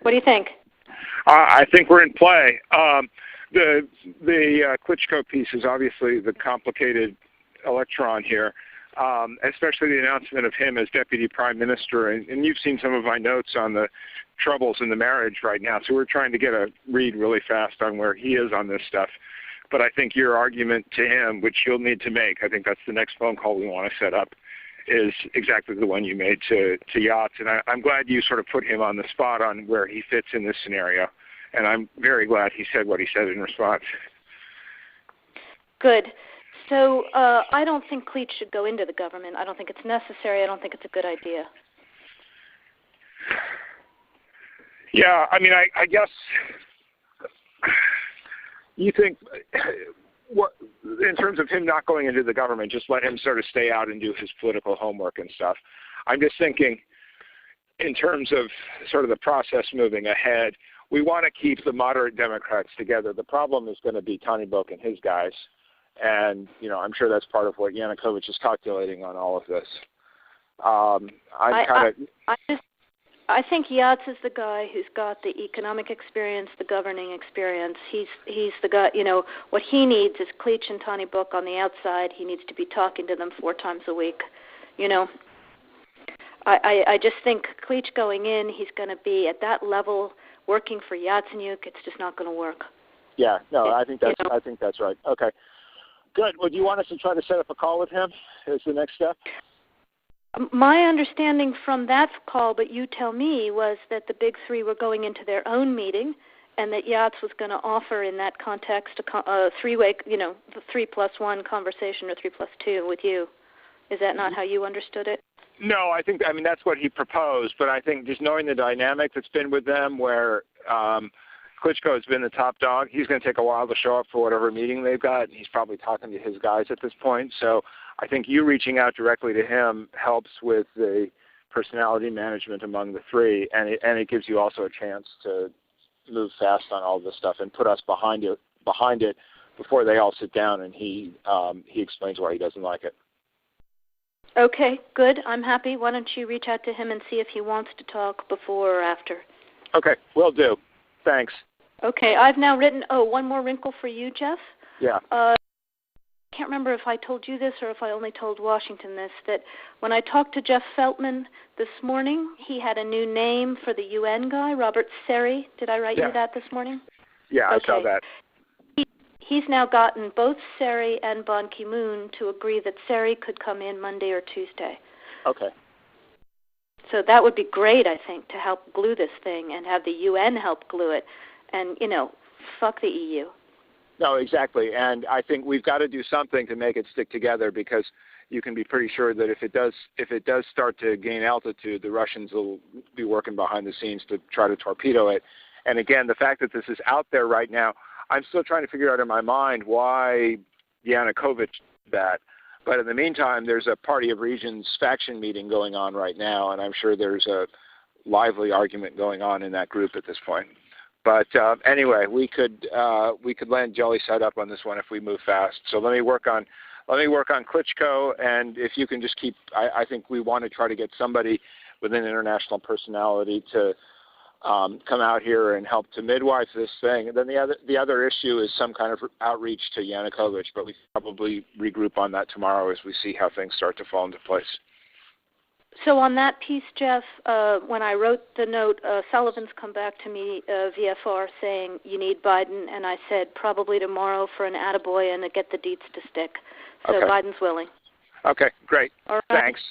What do you think? I think we're in play. The Klitschko piece is obviously the complicated electron here, especially the announcement of him as deputy prime minister. And you've seen some of my notes on the troubles in the marriage right now, so we're trying to get a read really fast on where he is on this stuff. But I think your argument to him, which you'll need to make, I think that's the next phone call we want to set up, is exactly the one you made to Yachts. And I'm glad you sort of put him on the spot on where he fits in this scenario. And I'm very glad he said what he said in response. Good. So I don't think Cleach should go into the government. I don't think it's necessary. I don't think it's a good idea. Yeah, I mean, I guess you think, what, in terms of him not going into the government, just let him sort of stay out and do his political homework and stuff. I'm just thinking in terms of sort of the process moving ahead, we want to keep the moderate Democrats together. The problem is going to be Tony Book and his guys. And, you know, I'm sure that's part of what Yanukovych is calculating on all of this. I think Yachts is the guy who's got the economic experience, the governing experience. He's the guy, you know, what he needs is Cleach and Tony Book on the outside. He needs to be talking to them 4 times a week, you know. I just think Cleach going in, he's going to be at that level working for Yatsenyuk. It's just not going to work. Yeah, no, I think that's right. Okay, good. Well, do you want us to try to set up a call with him as the next step? My understanding from that call, but you tell me, was that the big three were going into their own meeting, and that Yachts was going to offer in that context a three-way, you know, the 3+1 conversation or 3+2 with you. Is that not how you understood it? No, I mean, that's what he proposed, but I think just knowing the dynamic that's been with them where Klitschko has been the top dog, he's going to take a while to show up for whatever meeting they've got, and he's probably talking to his guys at this point. So I think you reaching out directly to him helps with the personality management among the three, and it gives you also a chance to move fast on all this stuff and put us behind it before they all sit down and he explains why he doesn't like it. Okay, good. I'm happy. Why don't you reach out to him and see if he wants to talk before or after? Okay, will do. Thanks. Okay, I've now written, one more wrinkle for you, Jeff. Yeah. I can't remember if I told you this or if I only told Washington this, that when I talked to Jeff Feltman this morning, he had a new name for the UN guy, Robert Seri. Did I write you that this morning? Yeah, okay. I saw that. He's now gotten both Seri and Ban Ki-moon to agree that Seri could come in Monday or Tuesday. Okay. So that would be great, I think, to help glue this thing and have the UN help glue it. And, you know, fuck the EU. No, exactly. And I think we've got to do something to make it stick together, because you can be pretty sure that if it does start to gain altitude, the Russians will be working behind the scenes to try to torpedo it. And again, the fact that this is out there right now, I'm still trying to figure out in my mind why Yanukovych did that. But in the meantime, there's a Party of Regions faction meeting going on right now, and I'm sure there's a lively argument going on in that group at this point. But anyway, we could land jelly side up on this one if we move fast. So let me work on Klitschko, and if you can just keep, I think we want to try to get somebody with an international personality to come out here and help to midwife this thing. And then the other issue is some kind of outreach to Yanukovych, but we probably regroup on that tomorrow as we see how things start to fall into place. So on that piece, Jeff, when I wrote the note, Sullivan's come back to me, VFR, saying you need Biden, and I said probably tomorrow for an attaboy and to get the deets to stick. So okay. Biden's willing. Okay, great. All right. Thanks.